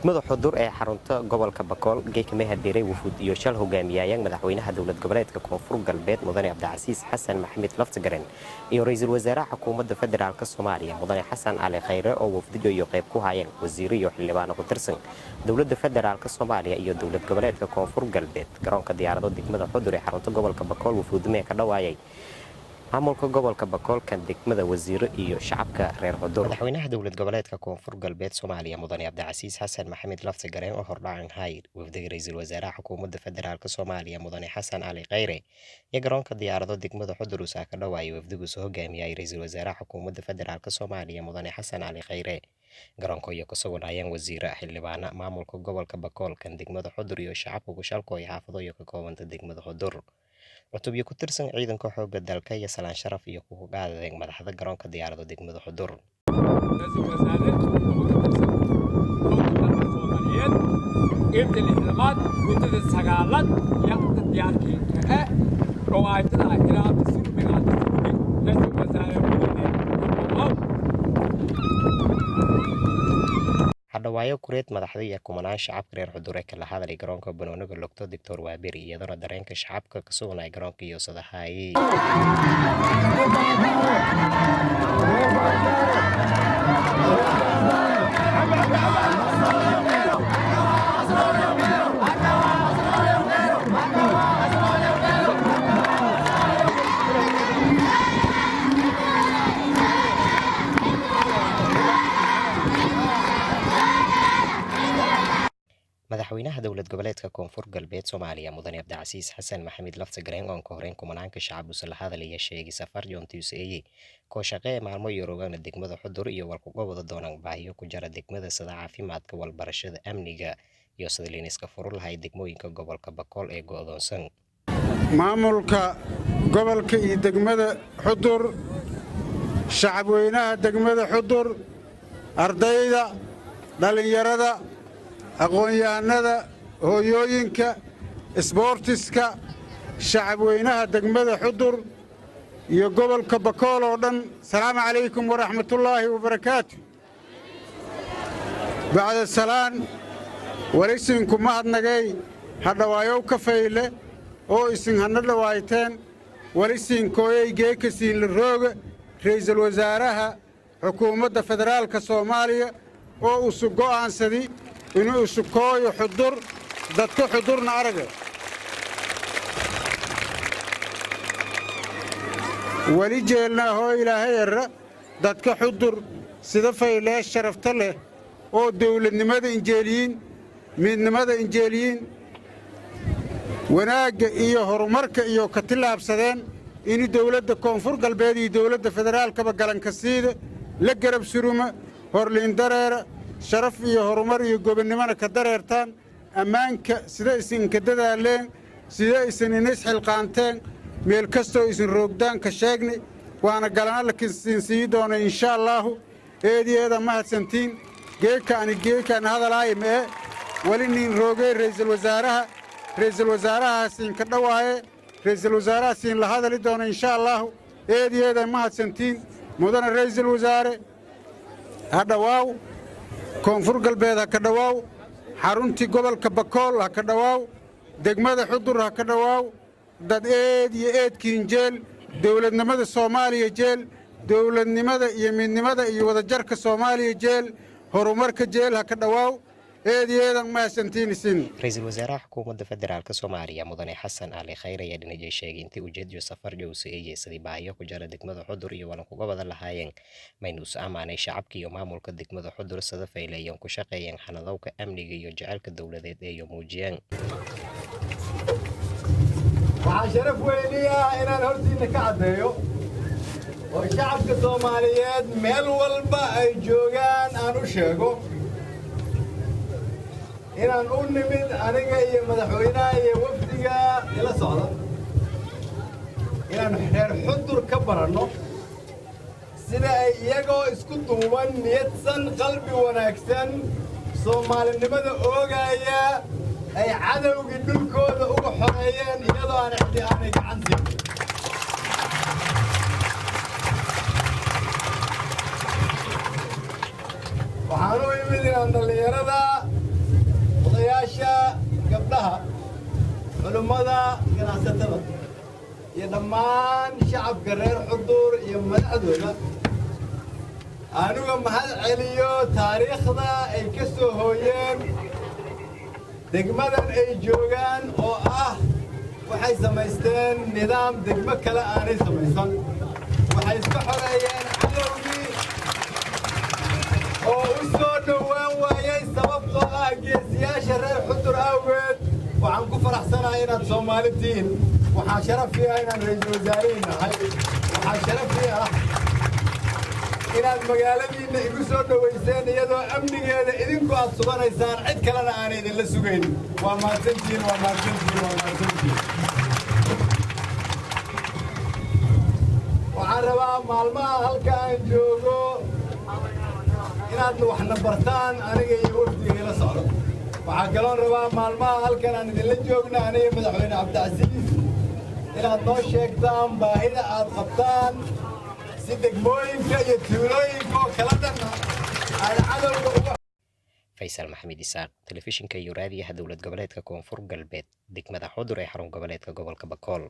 degmada xudur ee xarunta gobolka Bakool geekame hadeeray wufuud iyo shal hogaamiyayaan madaxweynaha dawlad goboleedka Koonfur Galbeed Mudane Cabdicasiis Xasan Maxamed Laftigaran iyo ra'iisul wasaaraha xukuumadda federaalka Soomaaliya Mudane Xasan Ali Khayre oo wafdiyo iyo qayb ku hayeen wasiir iyo xildhibaan ku tirsan dawladda federaalka Soomaaliya iyo dawlad goboleedka Koonfur Galbeed garoonka diyaarado degmada xudur ee xarunta gobolka Bakool wufuudme ka dhawaayay maamulka gobolka Bakool kan degmada wasiir iyo shacabka reer xudur madaxweynaha dawlad goboleedka Koonfur Galbeed Soomaaliya Mudane Cabdicasiis Xasan Maxamed Laftigaran oo hordhacan hayr wafdiga ra'iisul wasaaraha xukuumadda federaalka Soomaaliya Mudane Xasan Ali Khayre iyo garoonka diyaarado degmada xudur uu ka dhawaayay wafdigu soo hogaamiyay ra'iisul wasaaraha xukuumadda federaalka Soomaaliya Mudane Xasan Ali Khayre garoonka iyo ka suganayaan wasiir xildhibaana maamulka gobolka Bakool kan degmada xudur iyo shacabka ku shalkooy xaafado iyo ka koobanta degmada xudur cutubyo ku tirsan ciidanka xoogga dalka iyo salaan sharaf iyo ku qaadeen madaxda garoonka diyaarado degmada xudur hadhawaayo kureed madaxda iyo kumanaan shacabka reer xudur ee kala hadlay garoonka banooniga lugto Dr. Waaberi iyadoo dareenka shacabka ka sugnay garoonka iyo sadahay madaxweynaha dawlad goboleedka Koonfur Galbeed Soomaaliya Mudane Cabdicasiis Xasan Maxamed Laftigaran oo ka horeen kumanaanka shacab u hadalaya sheegay safar joontiisay ko shaqee maalmo yoroogana degmada xudur iyo walku gobada doonaan baahiyo ku jira degmada sida caafimaadka walbarashada amniga iyo sidaliiniska furul lahayd degmooyinka gobolka Bakool ee go'doonsan maamulka gobolka iyo degmada xudur shacab weynaha degmada xudur ardayda dhalinyarada aqoon-yahanada hooyooyinka isboortiska shacab weynaha degmada xudur iyo gobolka Bakool oo dhan salaamu calaykum waraxmatullaahi wabarakaatu bacda salaan waraysiinku mahadnagay hadhawaayow ka fayle oo isin hana dhawaayteen waraysiinkooyay geekasiin la rooga ra'iisul wasaaraha xukuumadda federaalka Soomaaliya oo uu go'aansaday inuu isukooyo xudur dadka xudurna araga wali jeelnaa hoo ilaahay erra dadka xudur sida faylee sharafta leh oo dawladnimada injeeliyiin midnimada injeeliyiin wanaagga iyo horumarka iyo ka tilaabsadeen in dawladda Koonfur Galbeed iyo dawladda federaalkaba galanka siida la garab suruma horliin dareera sharaf iyo horumar iyo gobonnimada ka dareertaan ammaanka sida isin ka dadaaleen sida isin inis xilqaanteen meel kastoo isin roogdaan ka sheegnay waana galana la kinsiin doona insha Allah eedeeda mahadsantiin geekan hadalaay mee wali nin roogay ra'iisul wasaaraha siin ka dhawaaye ra'iisul wasaaraha siin la hadali doona insha Allah eedeeda mahadsantiin mudane ra'iisul wasaare hadawaaw Koonfur Galbeed ha ka dhawaaw xaruntii gobolka Bakool ha ka dhawaaw degmada xudur ha ka dhawaaw dad iyo eedkiin jeel dawladnimada Soomaaliya jeel dawladnimada iyo midnimada iyo wadajarka Soomaaliya jeel horumarka jeel ha ka dhawaaw eedeedan ma santiinisin ra'iisul wasaaraha xukuumadda federaalka Soomaaliya Mudane Xasan Ali Khayre ayaa dhinajay sheegay intii ujeedada safar joogsaday sidii baahiyo ku jira degmada xudur iyo walan ku gobada lahaayeen maynuus amaanay shacabka iyo maamulka degmada xudur sida faylayeen ku shaqeeyeen xanadowka amniga iyo jacaylka dawladeed ee muujiyeen waxaa sharaf weyn inaan hortiina ka cadeeyo oo shacabka Soomaaliyeed meel walba ay joogaan aan u sheego inaan u nimid aniga iyo madaxweynaha iyo wafdiga ila socda inaan reer xudur ka baranno sida ay iyagoo isku duuban niyadsan qalbi wanaagsan Soomaalinimada oogaya ay cadawgii dhulkooda uga xoreeyeen iyadoo aan ixtiraamay gacan siin waxaan u imid inaan dhalinyarada علماء ganacsatada iyo dhammaan shacabka reer Xudur iyo madaxdooda anuga mahad celiyo taariikhda ay ka soo hooyeen degmadan ay joogaan oo waxay samaysteen nidaam degmo kale aanay samaysan waxay iska xoreeyeen cadowgii oo u soo dhowaan waayay sababtoo geesiyaasha reer Xudur awgeed waxaan ku faraxsanahay inaad Soomaalitiin waxaa sharaf fiican inaan ra'iisul wasaarihiin nahay waxaa sharaf fiican inaad magaaladiina igu soo dhaweyseen iyadoo amnigeeda idinku aad suganaysaan cid kalena aan idinla sugaynin waa mahadsantihiin waxaan rabaa maalmaha halka aan joogo inaad waxna bartaan aniga iyo wafdiga ila socdo waxaan kaloon rabaa maalmaha halkan aan idinla joogno aniga madaxweyne cabdicasiis inaad noo sheegtaan baahida aad qabtaan si degmooyinka iyo tuulooyinka oo kala dhanna aan cadowga uga Faysal Maxamed Isaaq telefishinka iyo raadiyaha dowlad goboleedka Koonfur Galbeed degmada Xudur ee xarun goboleedka gobolka Bakool